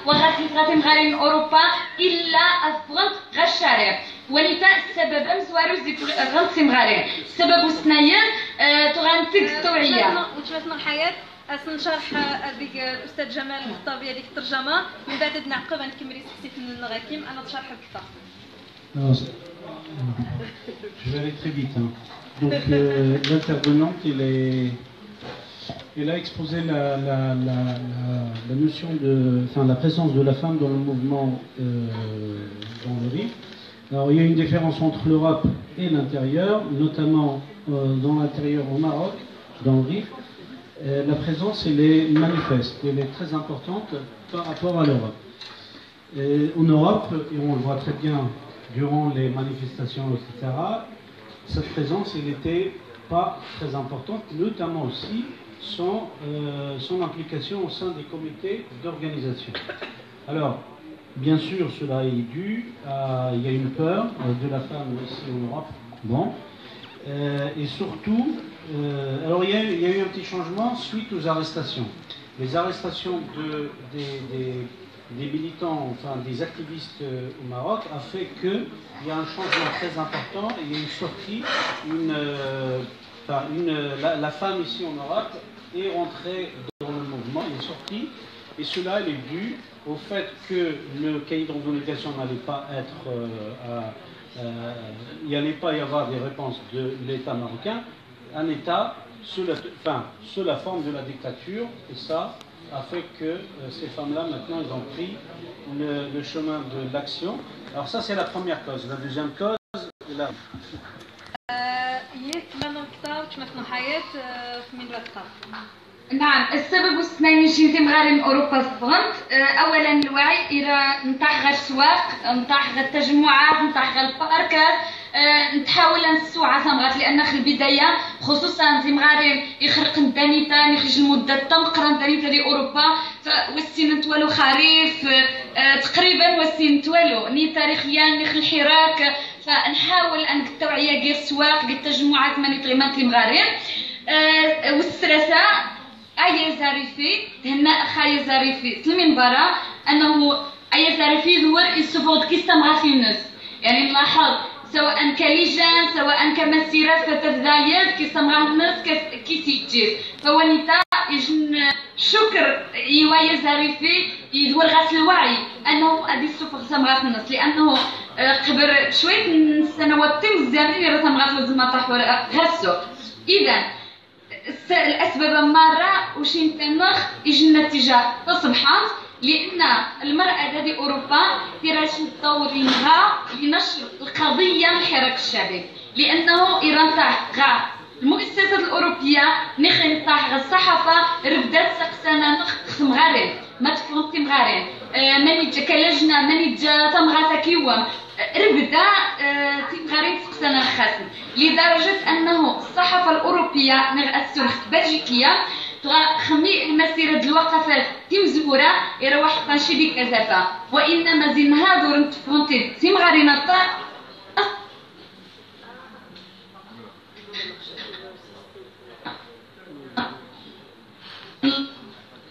وغاتم غارين أوروبا إلا أفغنت غشاري ونتا السبب مزوارو زيت غنتم غارين السبب سناير تغنتك التوعية وشفنا الحياة سنشرح هذيك الأستاذ جمال الخطابي هذيك الترجمة من بعد نعقب نكمل سقسيت من الغاكيم أنا تشرح أكثر. Je vais aller très vite. Hein. Donc l'intervenante, elle a exposé la notion la présence de la femme dans le mouvement dans le RIF. Alors il y a une différence entre l'Europe et l'intérieur, notamment dans l'intérieur au Maroc, dans le RIF. La présence, elle est manifeste, elle est très importante par rapport à l'Europe. En Europe, et on le voit très bien durant les manifestations, etc., cette présence, elle n'était pas très importante, notamment aussi son implication au sein des comités d'organisation. Alors, bien sûr, cela est dû il y a une peur de la femme ici en Europe, bon, et surtout, alors il y a eu un petit changement suite aux arrestations. Les arrestations des militants, enfin des activistes au Maroc a fait qu'il y a un changement très important, il y a une sortie, la femme ici en Europe est rentrée dans le mouvement, elle est sortie, et cela elle est dû au fait que le cahier d'organisation n'allait pas être, il n'allait pas y avoir des réponses de l'État marocain, un État sous la forme de la dictature, et ça a fait que ces femmes-là, maintenant, elles ont pris le chemin de l'action. Alors ça, c'est la première cause. La deuxième cause, là. نعم السبب الثاني شي مغارين اوروبا فغنت اولا الوعي الى نتاع غير السواق نتاع غير التجمعات نتاع غير الباركات نتحاول نسوع ثمغات لان في البدايه خصوصا في مغارين يخرق الدانيتا يخرج المده تم قران دانيتا دي اوروبا والسين نتوالو خريف تقريبا والسين نتوالو ني تاريخيا ني الحراك فنحاول ان التوعيه غير السواق غير التجمعات ماني في مغارين والسرسه أي زارفي هنا أخاي زارفي تلمين برا أنه أي زارفي دور يسوفود كيستمع في الناس يعني نلاحظ سواء كلجان سواء كمسيرات فتفضايات كيستمع الناس كيسيتجيز فونيتا يجن شكر يوايا زارفي يدور غاس الوعي أنه أدي السوفر سمغات الناس لأنه قبل شوية سنوات مزيانين يرسم غاس وزمطاح هسو إذا الأسباب مرة وشي نتنخ يجي النتيجة تصبحات لأن المرأة هذه أوروبا تراش دورها لنشر القضية من الحراك الشعبي لأنه إيران تاع غا المؤسسات الأوروبية نخي تاع غا الصحافة ردات سقسانا نخ مغارين ما تفهمتي مغارين ماني جا كلجنة ماني جا تمغاتا كيوم ربدا تمغارين سقسانا خاسن لدرجة أنه الصحافة الأوروبية نغ بلجيكية خمي المسيرة الوقفات تمزورة يروح قنشي بكذافة وإنما زين هادو رنتفونتي تمغارين الطاق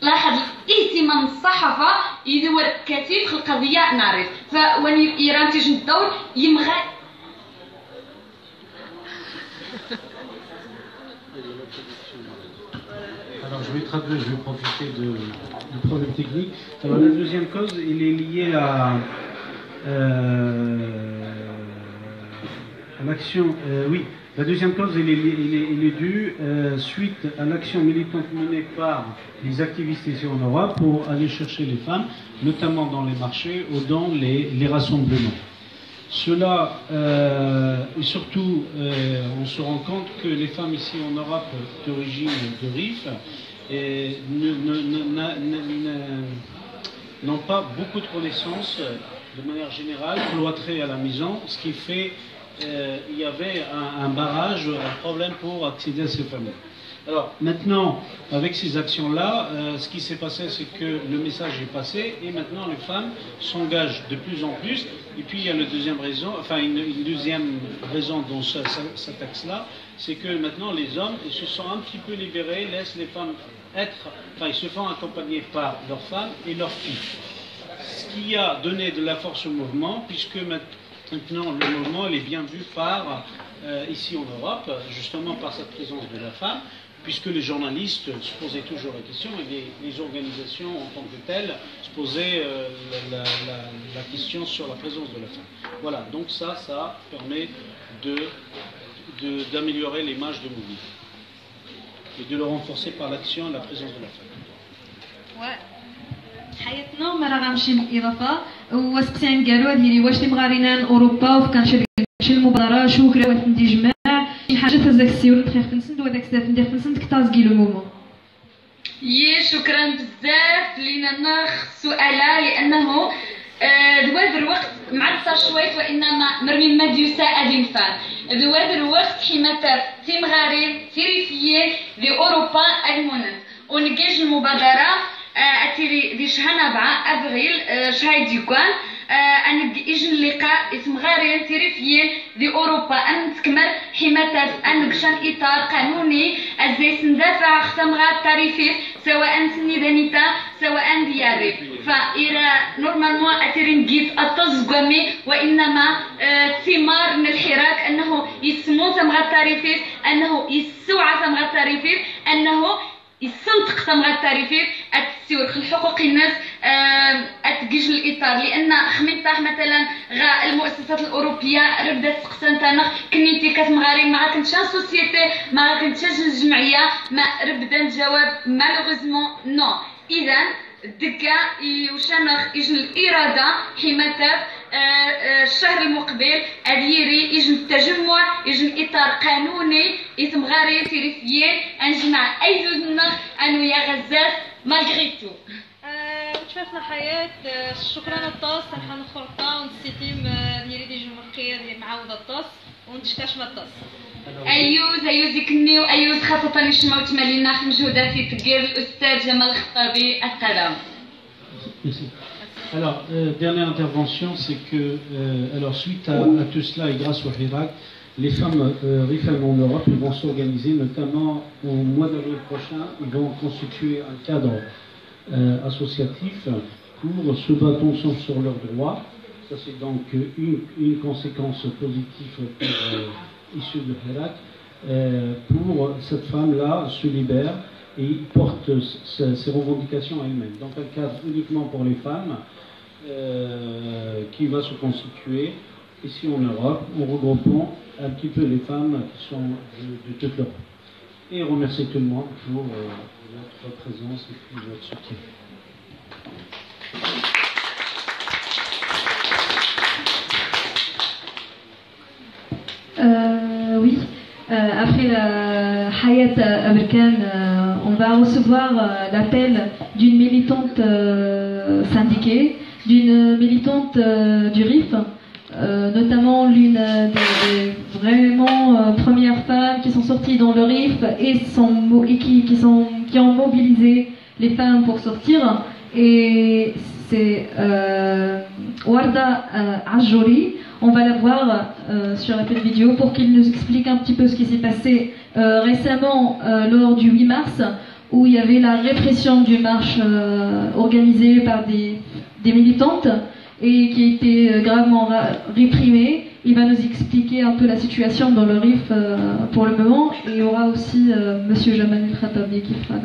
لاحظ اهتمام الصحافة يدور كثير في القضية نعرف فوين إيران تيجي الدور يمغى Alors je vais traduire, je vais profiter du problème technique. Alors la deuxième cause, il est lié à l'action. Oui, la deuxième cause, il est due suite à l'action militante menée par les activistes ici en Europe pour aller chercher les femmes, notamment dans les marchés ou dans les rassemblements. Cela, et surtout, on se rend compte que les femmes ici en Europe d'origine de RIF n'ont pas beaucoup de connaissances de manière générale, cloîtrées à la maison, ce qui fait il y avait un barrage, un problème pour accéder à ces familles. Alors maintenant, avec ces actions-là, ce qui s'est passé, c'est que le message est passé et maintenant les femmes s'engagent de plus en plus. Et puis il y a une deuxième raison dans cet axe-là, c'est que maintenant les hommes ils se sont un petit peu libérés, laissent les femmes être, ils se font accompagner par leurs femmes et leurs filles. qui a donné de la force au mouvement, puisque maintenant le mouvement il est bien vu par, ici en Europe, justement par cette présence de la femme, puisque les journalistes se posaient toujours la question, et les organisations en tant que telles se posaient la question sur la présence de la femme. Voilà, donc ça permet d'améliorer l'image du mouvement et de le renforcer par l'action et la présence de la femme. حياتنا ما راه غنمشي بالاضافه وسقسيان قالوا هذه واش تيمغارينان اوروبا وكنمشي المبادره شو كراوات ندي جماع شي حاجه تهزك السيور تخيخ تنسند وهذاك الساف ندير تنسند كتازكي لو مومون. شكرا بزاف لينا سؤالا لانه دواد الوقت معطر شويت وانما مرمي مديوسا ادين فان دواد الوقت حماتا تيمغارين تيريفيين دي اوروبا المونات ونجاج المبادره اتيري دي شهر 4 افريل شهر ديكوان ان يجي اللقاء اسم غارين تيريفيين دي اوروبا ان تكمل حماية ان كشان اطار قانوني ازاي ندافع ختمغا التاريخي سواء سنيدانيتا سواء دياري فإرا نورمالمون اتيري نجيت التزقمي وانما ثمار من الحراك انه يسمو ثمغا التاريخي انه يسوع ثمغا التاريخي انه يصنطق ثمغا التاريخي التسويق حقوق الناس اتجيج الاطار لان خمينطاح مثلا غا المؤسسات الاوروبيه ربدات تقسم تانا كنيتي كتمغاري ما كنتش سوسيتي ما كنتش الجمعيه ما ربدا الجواب مالوغوزمون نو اذا دكا وشانخ يجن الاراده حمايه الشهر المقبل اديري يجن التجمع يجن اطار قانوني يتمغاري تيريفيين انجمع اي زوج نخ انو يا غزات مالغري تو شفنا حياة شكرا الطاس نحن خرطة ونسيتيم ديالي دي جمرقية ديال معاودة الطاس ونتشكاش ما الطاس أيوز يكني وأيوز خاصة يشمعو تمالينا في مجهودات في تقير الأستاذ جمال الخطابي السلام. Alors, dernière intervention, c'est que, alors suite à tout cela et grâce au Hirak, les femmes RIFEM en Europe vont s'organiser, notamment au mois d'avril prochain, ils vont constituer un cadre associatif pour se battre ensemble sur leurs droits. Ça c'est donc une conséquence positive issue de Hirak. Pour cette femme-là se libère et porte ses revendications à elle-même. Donc un cadre uniquement pour les femmes qui va se constituer ici en Europe en regroupant un petit peu les femmes qui sont de toute l'Europe. Et remercier tout le monde pour votre présence et puis votre soutien. Oui, après la Hayat Aberkan, on va recevoir l'appel d'une militante syndiquée, d'une militante du RIF, notamment l'une des vraiment premières femmes qui sont sorties dans le RIF et qui ont mobilisé les femmes pour sortir. Et c'est Warda Ajouri. On va la voir sur l'appel vidéo pour qu'il nous explique un petit peu ce qui s'est passé récemment lors du 8 mars où il y avait la répression d'une marche organisée par des militantes et qui a été gravement réprimée. Il va nous expliquer un peu la situation dans le RIF pour le moment et il y aura aussi Monsieur Jamal El-Khatabi qui fera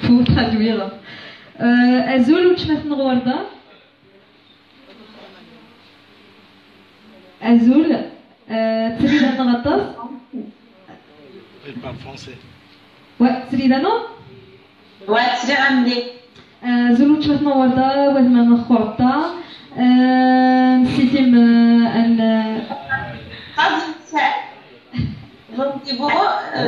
pour traduire. Azul ou Tchmatn Warda? Azul, تريد أن نغطس؟ Elle parle français. Ouais, تريد أنا؟ Ouais, تريد عندي. Azul تشوفنا وردا وثمان نخورتا. نسيتم أن. قصدك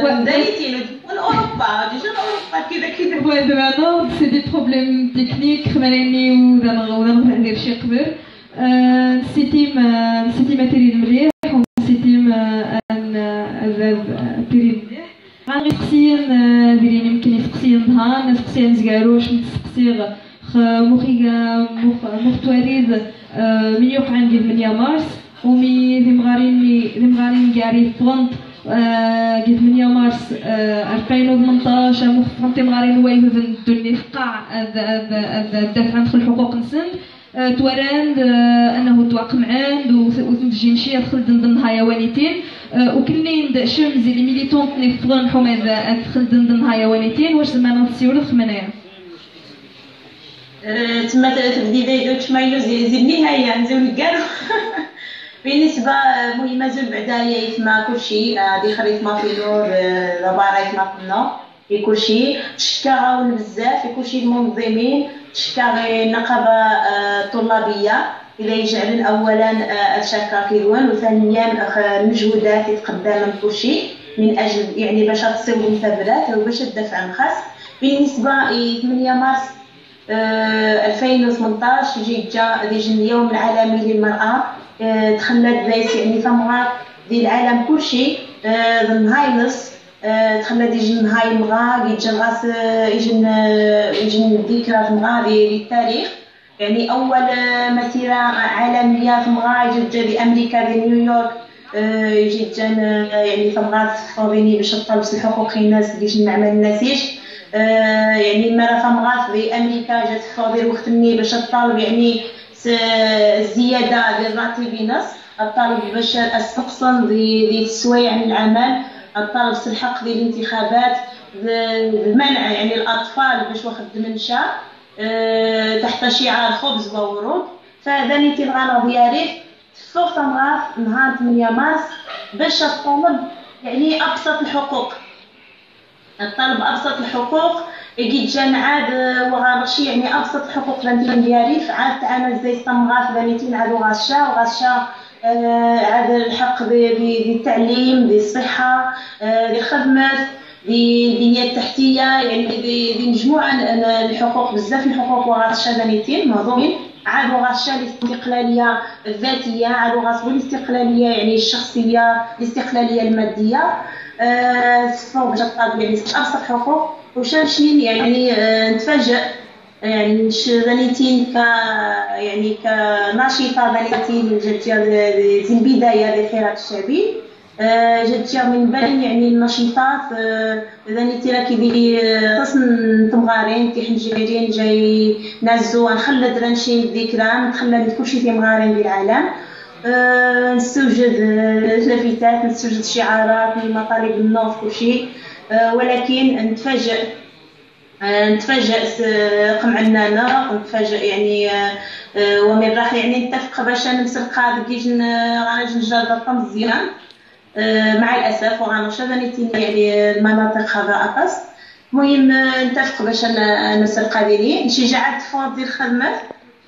vous دايتي ندخل أوروبا، ديجا أوروبا كذا. Ouais, demain, c'est des problèmes techniques. خمالني وذا ندير شي قبل. نسيتم تريد مليح ونسيتم أن تريد مليح. غنغي سقسيين ديرين يمكن يسقسيين ظهر نسقسيين زكاروش نسقسيغ مخيغا مختواريد من يوقع عندي 8 مارس ومي ذي مغارين كاري فرونت قد 8 مارس 2018 مفرمتي مغارين وايفن دوني فقاع الدافع عن الحقوق نسند توراند انه توقع عند وتنجي شي دخل ضمن هايوانيتين وكلين شمزي لي ميليتونت نفغن حماد دخل ضمن هايوانيتين واش زعما نسيور خمنايا تما تبدي دايدو تشمايلو زي النهايه نزول كاع بالنسبه مهمه زول بعدا هي يتما كلشي هادي خريط ما في نور لاباريت ما كنا كلشي تشكاون بزاف كلشي المنظمين تشكا النقابه الطلابيه الى يجعل اولا الشكا كيدوان وثانيا المجهودات يتقدم من كلشي من اجل يعني باش تصيب المثابرات وباش الدفع عن خاص. بالنسبه 8 مارس 2018 جا اليوم العالمي للمراه تخلد بيس يعني ثمرات ديال العالم كلشي النهايلس تخلد يجي نهاي المغا يجي راس يجي ذكرى المغا للتاريخ يعني اول مسيره عالميه في المغا جات بامريكا بنيويورك يجي جان يعني ثمرات فوريني باش تطلب الحقوق الناس باش نعمل النسيج يعني المره ثمرات بامريكا جات فوري وقت مني باش تطلب يعني الزياده ديال راتب الناس الطالب باش استقسم ديال السوايع من العمل الطالب الحق ديال الانتخابات المنع يعني الاطفال باش واخد منشا تحت شعار خبز وورود. فهذا نيتي الغرض ديالي فوق ثمرات نهار 8 مارس باش الطالب يعني ابسط الحقوق الطالب ابسط الحقوق يجي جان عاد وغارشي يعني ابسط الحقوق ديالي عاد تعامل زي الصمغات بنيتين عاد وغاشا عاد الحق بالتعليم بالصحه بالخدمه بالبنيه التحتيه يعني بمجموعه الحقوق بزاف الحقوق وغاشا بنيتين منظومين عاد وغاشا الاستقلاليه الذاتيه عاد وغاشا الاستقلاليه يعني الشخصيه الاستقلاليه الماديه فوق الطالب يعني ابسط حقوق وشاشين يعني نتفاجئ يعني بنيتين يعني كناشطه بنيتين جات في البدايه للحراك الشعبي جات من بين يعني النشاطات بنيتي راه كيدير تصن تمغارين كيحنجيرين جاي نازو نخلد رانشي الذكرى نخلد كلشي في مغارين بالعالم نستوجد لافتات نستوجد شعارات من مطالب النوف كلشي ولكن نتفاجأ قمعنانا ونتفاجأ يعني ومن راح يعني نتفق باش نمسك كيش غنجرد الطمزيان مع الاسف وغنمشى يعني المناطق هذا اقص المهم نتفق باش نمسك ديالي نشجع التفاوض ديال الخدمات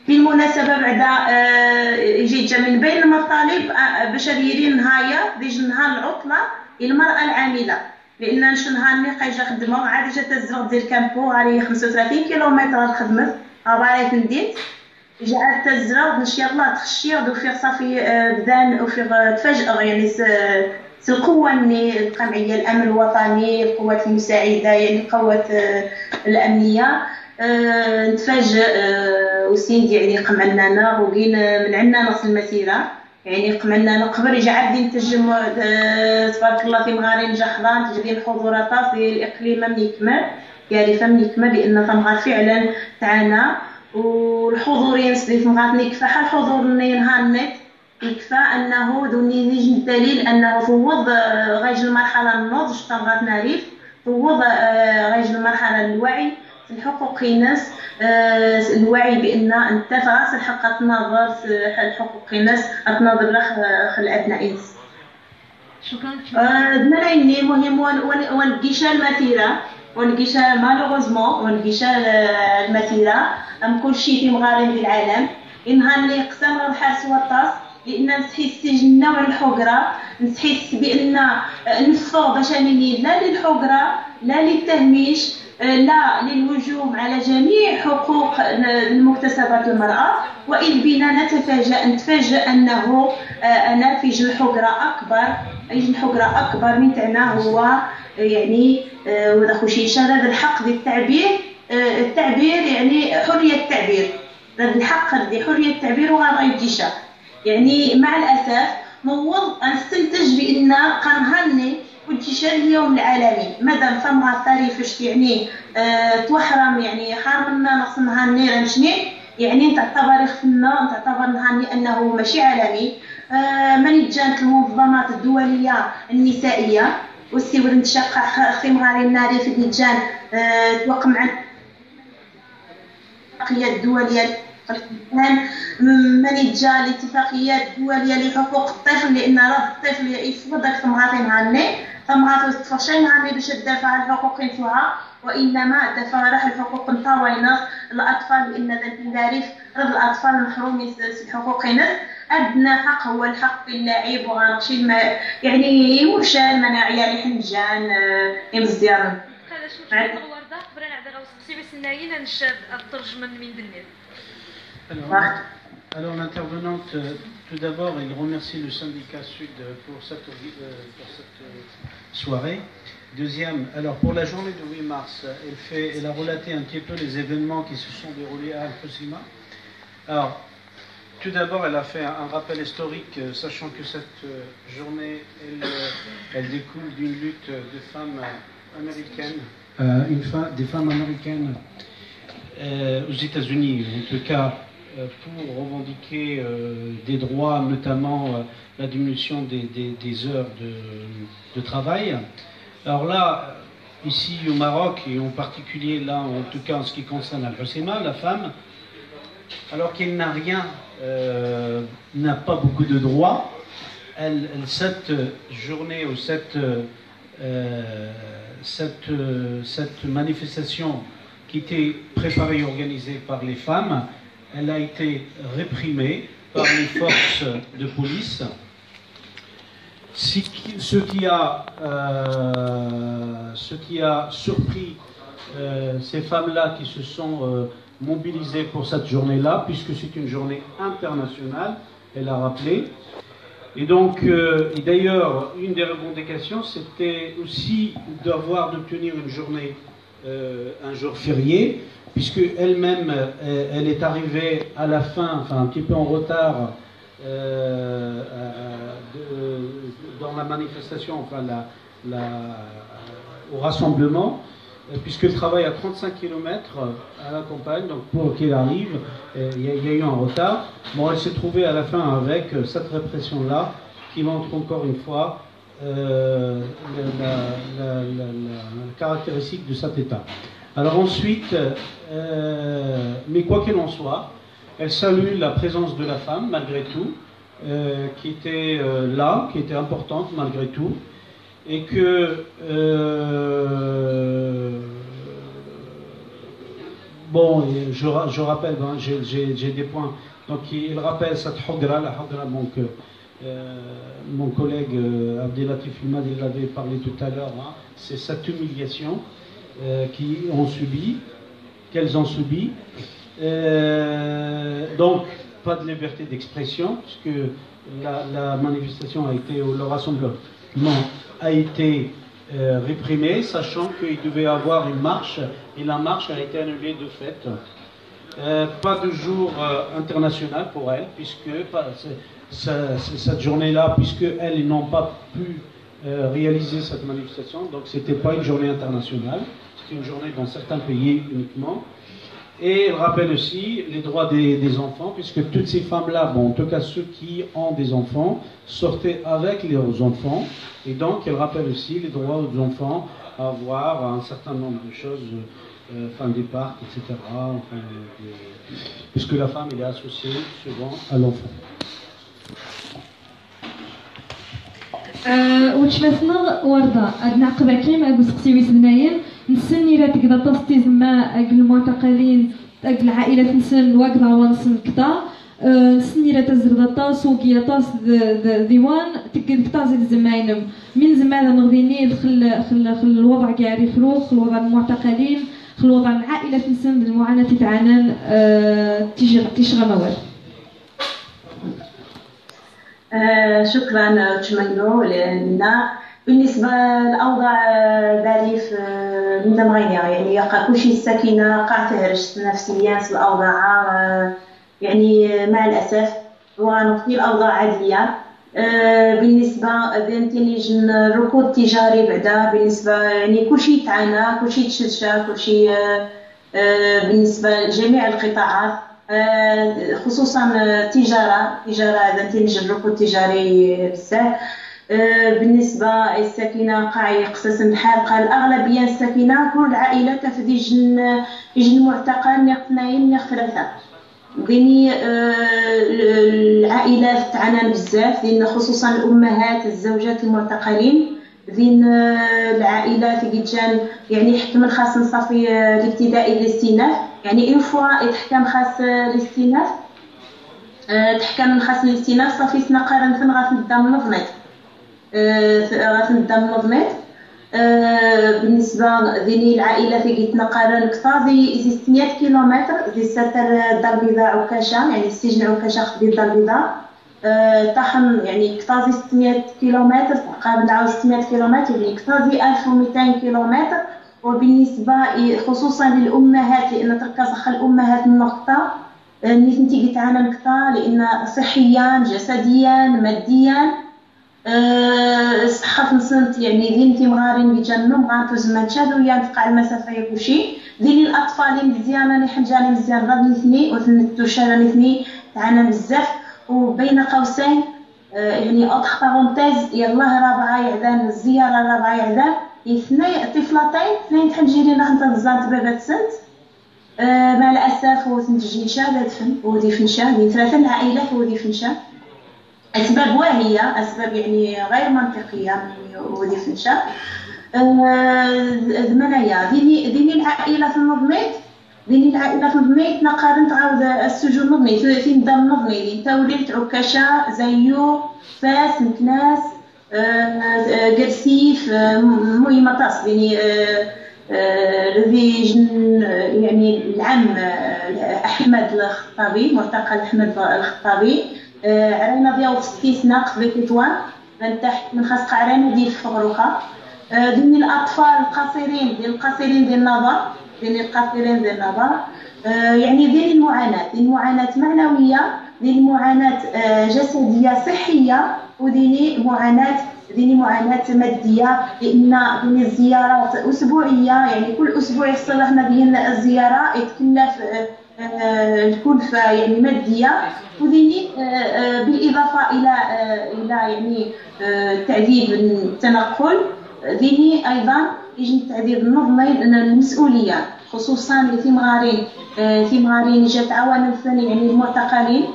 بالمناسبه بعدا يجي جا من بين المطالب باش دايرين نهايه ديال نهار العطله للمراه العامله لان شنو نهار اللي قايجه خدمه عاد جات الزرق ديال كامبو غادي 35 كيلومتر الخدمه عبارات نديت جات الزرق باش يلاه تخشي وفي صافي بدان وفي تفاجئ يعني القوه القمعيه الامن الوطني القوات المساعده يعني القوات الامنيه نتفاجئ وسيد يعني قمعنانا وقينا من عندنا نص المسيره يعني قمنا قبل جعل التجمع تبارك الله في مغارين جحظان تجدين حضورات في الاقليم من يكمل يعني فم يكمل لان فمغار فعلا تعانا والحضورين في مغارين يكفى الحضور نهار النت يكفى انه دوني نيجي الدليل انه فوض غايج المرحله النضج تبغى نعرف فوض غايج المرحله الوعي في حقوق الناس الوعي بان انت فراس الحق تناظر حقوق الناس تناظر خل ابناء الناس شكرا دمريني مهم ونقيشا المثيره ونقيشا مالوغوزمون ونقيشا المثيره ام كل شيء في مغارب العالم انها اللي يقسم الحاس والطاس لان نحس النوع الحجره نحس بان نفو باش لا للحجره لا للتهميش لا للهجوم على جميع حقوق المكتسبات المرأة وإن بنا نتفاجأ أنه نافذ الحجرة أكبر من تاعنا هو يعني وذا خشيشة هذا الحق بالتعبير التعبير يعني حرية التعبير هذا الحق دي حرية التعبير وغاية يعني مع الأسف نوض نستنتج بأن قنهني وانتشار اليوم العالمي مادام ثمرة تعريفش يعني توحرم يعني حارمنا نقص نهار نير نشني يعني تعتبر خفنا تعتبر نهار لأنه ماشي عالمي من جانت المنظمات الدولية النسائية والسيور نتشقع خيم غاري الناري في النجان توقع مع الاتفاقية الدولية من جا الاتفاقية الدولية لحقوق الطفل لأن رفض الطفل يفضل ثمغاتي معني ثمغات وستفشي معني باش تدافع عن الحقوق نتوعها وإنما دافع راح الحقوق نتاعنا الأطفال لأن ذلك نعرف رفض الأطفال محرومين الحقوق أدنى حق هو الحق اللاعب وغنقشي يعني وشال المناعية اللي حنجان يمزيان Alors l'intervenante, tout d'abord, il remercie le syndicat Sud pour cette soirée. Deuxième, alors pour la journée du 8 mars, elle a relaté un petit peu les événements qui se sont déroulés à Al-Qusima. Alors, tout d'abord, elle a fait un rappel historique, sachant que cette journée, elle découle d'une lutte de femmes américaines, des femmes américaines aux États-Unis, en tout cas pour revendiquer des droits, notamment la diminution des heures de travail. Alors là, ici au Maroc, et en particulier là, en tout cas en ce qui concerne Al-Qusima, la femme, alors qu'elle n'a rien, n'a pas beaucoup de droits, cette journée ou cette manifestation qui était préparée et organisée par les femmes, elle a été réprimée par les forces de police. Ce qui a surpris ces femmes-là qui se sont mobilisées pour cette journée-là, puisque c'est une journée internationale, elle a rappelé. Et donc, et d'ailleurs, une des revendications, c'était aussi d'obtenir une journée, un jour férié, puisque elle-même, elle est arrivée à la fin, enfin un petit peu en retard, dans la manifestation, enfin au rassemblement, puisqu'elle travaille à 35 km à la campagne, donc pour qu'elle arrive, il y a eu un retard. Bon, elle s'est trouvée à la fin avec cette répression-là, qui montre encore une fois la caractéristique de cet État. Alors ensuite, mais quoi qu'il en soit, elle salue la présence de la femme, malgré tout, qui était là, qui était importante malgré tout, et que, bon, je rappelle, hein, j'ai des points, donc il rappelle cette Hogra, la Hogra, donc mon collègue Abdelatif Imad, il l'avait parlé tout à l'heure, hein, c'est cette humiliation qu'elles ont subi. Donc, pas de liberté d'expression, puisque la manifestation a été, ou le rassemblement a été réprimé, sachant qu'il devait y avoir une marche, et la marche a été annulée de fait. Pas de jour international pour elle, puisque cette journée-là, puisqu'elles n'ont pas pu réaliser cette manifestation, donc c'était pas une journée internationale, c'était une journée dans certains pays uniquement. Et elle rappelle aussi les droits des enfants, puisque toutes ces femmes-là, bon, en tout cas ceux qui ont des enfants, sortaient avec leurs enfants, et donc elle rappelle aussi les droits aux enfants à avoir un certain nombre de choses, enfin des parcs, etc., enfin, puisque la femme elle est associée souvent à l'enfant. وتشمسنا ورده أدنى قباكي ما قصقسي ويسبناين نسني راتك دا تصتيز ما أجل المعتقلين أجل العائلة نسن وقضى ونسن كتا نسني رات الزرطة سوقي طاس ديوان تكد كتاز الزماينم من زمان نغذيني خل الوضع كاعري فروخ الوضع المعتقلين خل الوضع العائلة نسن المعاناة تعانن تشغى موال. شكرا تشمينو لنا بالنسبة للأوضاع داري في المدمغينية يعني يقع كلشي السكينة قاع تهرش نفسيا الأوضاع يعني مع الأسف ونقضي الأوضاع عادية بالنسبه بين الركود التجاري بعدا بالنسبه يعني كلشي تعانى كلشي تشجع كلشي بالنسبه لجميع القطاعات خصوصا التجاره هذا تنتج الركود التجاري بزاف. بالنسبه للساكنه قاع يقسم الحرقه الاغلبيه الساكنه كل العائلات في يجن معتقل اثنين ثلاثه بيني العائلات تعانى بزاف لان خصوصا الامهات الزوجات المعتقلين ذين العائلات كيتجان يعني حكم خاص نصافي الابتدائي الاستئناف يعني اون فوا يتحكم خاص الاستئناف تحكم خاص الاستئناف صافي سنقارن فين غتنبدا منظمات بالنسبه ذيني العائله في كيتنقارن كثر دي 600 كيلومتر دي ساتر الدار البيضاء عكاشه يعني السجن عكاشه خدي الدار البيضاء طاحن يعني كثر دي 600 كيلومتر قابل عاود 600 كيلومتر يعني كثر دي 1200 كيلومتر. وبالنسبه خصوصا للامهات لان تركز الامهات النقطه نتي كتعانى كثر لان صحيا جسديا ماديا الصحه نصنت يعني دين تيمغارين بيجنم غاتوز ماتشادو ينتقع المسافه يكوشي دين الاطفال مزيانه اللي حنجاني مزيان غادي نثني وتنتوشا نثني تعانى بزاف. وبين قوسين يعني اضح بارونتيز يلاه رابعه يعدان الزياره رابعه يعدان اثنين طفلتين اثنين تحنجيرين راح نتزانت بابات سنت مع الاسف وتنتجي شهاده فن ودي فنشا من ثلاثه العائلات ودي فنشا اسباب واهيه اسباب يعني غير منطقيه ودي فنشا المنايا ديني العائله في المضميت ديني العائله في المضميت نقارن تعاود السجون المضميت في نظام المضميت انت وليت عكاشه زيو فاس مكناس قرسيف المهم طاس بيني الذي يعني العم احمد الخطابي معتقل احمد الخطابي عرينا ديال استثناء قضيه تطوان من تحت من خاص عرينا ديال فغروخه دين الاطفال القصيرين ديال النظر يعني ديال المعاناه معنويه ديال المعاناه جسديه صحيه وديني معاناه ماديه لان ديال الزيارات اسبوعيه يعني كل اسبوع يحصل لنا ديال الزياره يتكلف الكلفه يعني ماديه وديني بالاضافه الى يعني تعذيب التنقل ديني ايضا يجي التعذيب النظمي المسؤوليه خصوصا في مغارين جات عوامل ثانيه يعني المعتقلين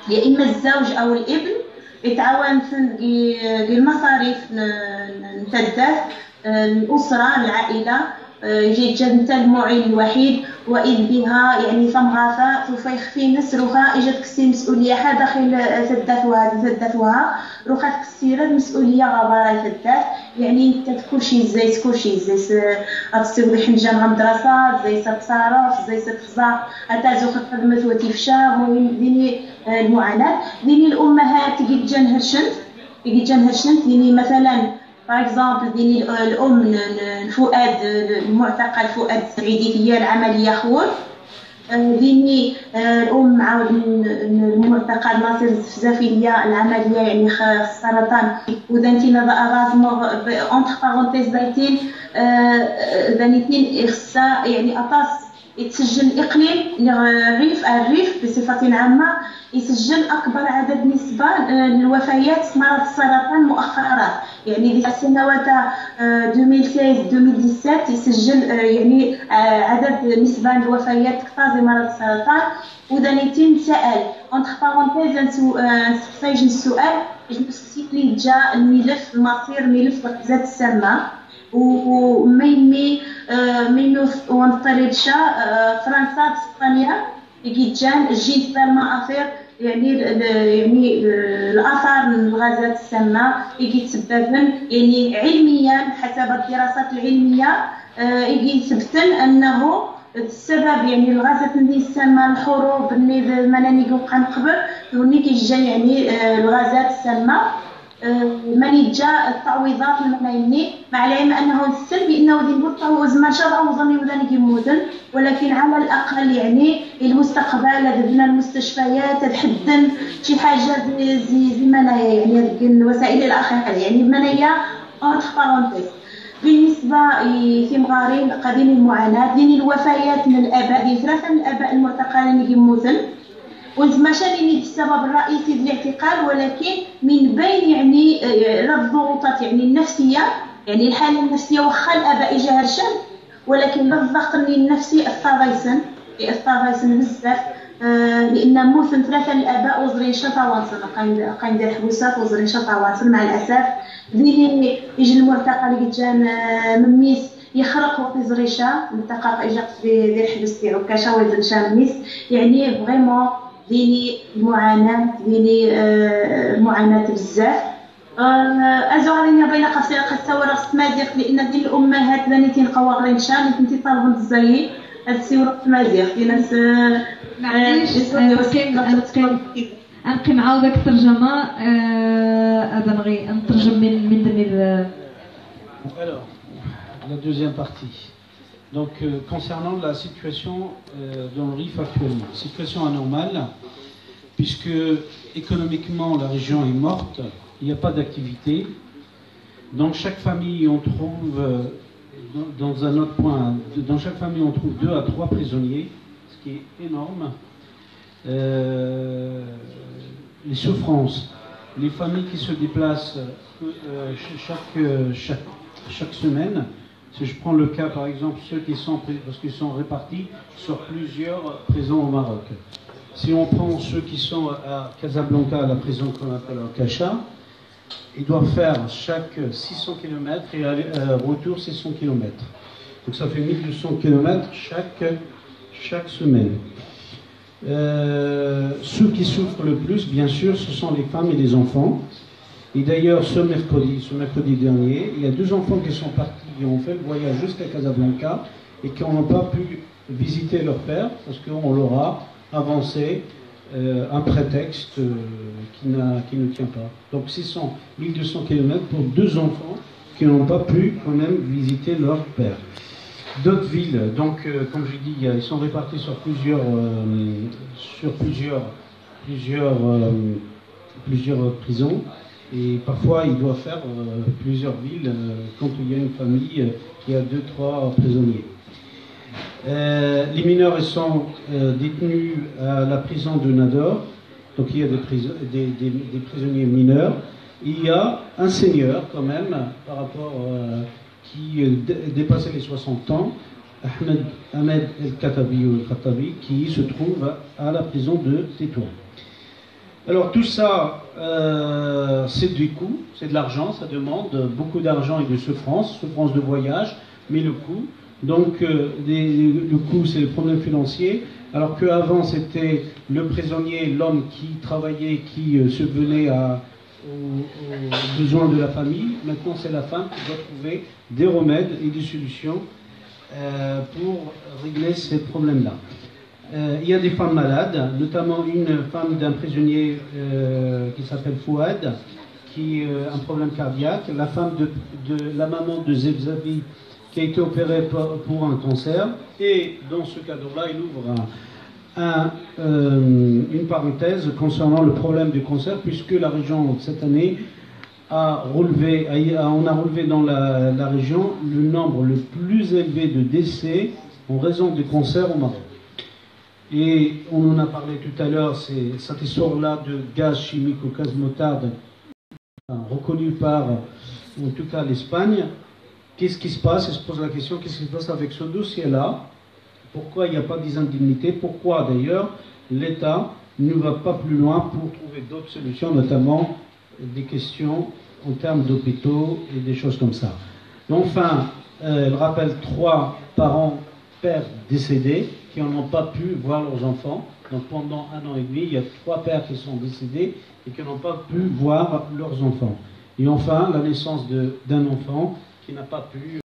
يا اما الزوج او الابن يتعاون في المصاريف نتدات الاسره العائله يجي جنت المعين الوحيد واذ بها يعني ثمغافه سوف يخفي نسرها اجت كسي مسؤوليه داخل ثدثوها روخات كسيره المسؤوليه غباره ثدث يعني انت كلشي زي غتستوي حنجان غمدرسات زي تصارف زي تخزا اتازو خدمه وتفشا مهم ديني المعاناه ديني الامهات كيتجان هرشنت ديني مثلا باغ اكزومبل ديني الام فؤاد المعتقل فؤاد السعيدي هي العمليه خول ديني الام عاود المعتقل ناصر الزفزافي هي العمليه يعني السرطان ودانتينا غازمو اونتر بارونتيز دايتين دانيتين اخصا يعني اطاس يتسجل الاقليم الريف بصفه عامه يسجل اكبر عدد نسبه للوفيات مرض السرطان مؤخرا يعني في السنوات 2016-2017 يسجل يعني عدد نسبه الوفيات اكثر بمرض السرطان ودانيتين سأل اونتر بارونتيز نسقسيج السؤال جنسيتلي جا الملف مصير ملف الغازات السامه وميمي ونطلبشا فرنسا اسبانيا يجان جيت ثالما افير يعني الاثار من الغازات السامه يتسببن يعني علميا حسب الدراسات العلميه يثبتن انه السبب يعني الغازات السامه الحروب المنانيق وقع قبل وني كيجي يعني الغازات السامه مانيجا التعويضات المعنية مع العلم أنه السلب بأنه دين بطه زمان شرع وظني وذلك يموتن ولكن على الأقل يعني المستقبل لدبنا المستشفيات تحدن شي حاجة زي منايا يعني الوسائل الأخرى يعني منايا أنتخ بالنسبة في مغارين قديم المعاناة دين الوفيات من الآباء دين 3 من الآباء المعتقلين يموتن وماشي يعني السبب الرئيسي للاعتقال ولكن من بين يعني الضغوطات يعني النفسية يعني الحالة النفسية واخا الآباء جاهرشان ولكن الضغط النفسي أثر بزاف لأن موثن 3 الآباء وزرين شطا واصل قايم دير حبوسات وزرين شطا واصل مع الأسف ذي يجي المعتقل جان مميس يخرق في زريشة الدقائق إجاقت دير حبس في عكاشة ويزن شاميس يعني فريمون ديني معاناة بزاف أزوغرين بين قصيرة قد تورث مازيغ لأن دين الأمهات بنيتين قواغرين شان كنتي طالبون الزاي هاد السيورة مازيغ في ناس معليش أنقي معاودك الترجمة هذا نغي نترجم من دمي. Alors, la deuxième partie. Donc, concernant la situation dans le RIF actuellement, situation anormale, puisque économiquement la région est morte, il n'y a pas d'activité. Dans chaque famille, on trouve, dans un autre point, dans chaque famille, on trouve 2 à 3 prisonniers, ce qui est énorme. Les souffrances, les familles qui se déplacent chaque semaine. Si je prends le cas, par exemple, ceux qui sont, parce qu'ils sont répartis sur plusieurs prisons au Maroc. Si on prend ceux qui sont à Casablanca, à la prison qu'on appelle Al-Kasha, ils doivent faire chaque 600 km et retour 600 km. Donc ça fait 1200 km chaque semaine. Ceux qui souffrent le plus, bien sûr, ce sont les femmes et les enfants. Et d'ailleurs, ce mercredi dernier, il y a 2 enfants qui sont partis, qui ont fait le voyage jusqu'à Casablanca et qui n'ont pas pu visiter leur père parce qu'on leur a avancé un prétexte qui ne tient pas. Donc 1200 km pour 2 enfants qui n'ont pas pu quand même visiter leur père. D'autres villes, donc comme je dis, ils sont répartis sur plusieurs prisons. Et parfois, il doit faire plusieurs villes quand il y a une famille qui a 2-3 prisonniers. Les mineurs ils sont détenus à la prison de Nador, donc il y a des prisonniers mineurs. Il y a un seigneur quand même, par rapport qui dépassait les 60 ans, Ahmed El-Khattabi, qui se trouve à la prison de Tétouan. Alors tout ça, c'est du coût, c'est de l'argent, ça demande beaucoup d'argent et de souffrance de voyage, mais le coût. Donc le coût, c'est le problème financier, alors qu'avant c'était le prisonnier, l'homme qui travaillait, qui subvenait aux besoins de la famille. Maintenant c'est la femme qui doit trouver des remèdes et des solutions pour régler ces problèmes-là. Il y a des femmes malades, notamment une femme d'un prisonnier qui s'appelle Fouad, qui a un problème cardiaque, la femme de la maman de Zebzabi, qui a été opérée pour un cancer, et dans ce cadre-là, il ouvre une parenthèse concernant le problème du cancer, puisque la région, cette année, on a relevé dans la région le nombre le plus élevé de décès en raison du cancer au Maroc. Et on en a parlé tout à l'heure, c'est cette histoire-là de gaz chimique au gaz moutarde, reconnu par, en tout cas, l'Espagne. Qu'est-ce qui se passe? Elle se pose la question, qu'est-ce qui se passe avec ce dossier-là? Pourquoi il n'y a pas des indemnités? Pourquoi, d'ailleurs, l'État ne va pas plus loin pour trouver d'autres solutions, notamment des questions en termes d'hôpitaux et des choses comme ça. Enfin, elle rappelle 3 parents, pères décédés, qui n'ont pas pu voir leurs enfants. Donc pendant 1 an et demi, il y a 3 pères qui sont décédés et qui n'ont pas pu voir leurs enfants. Et enfin, la naissance d'un enfant qui n'a pas pu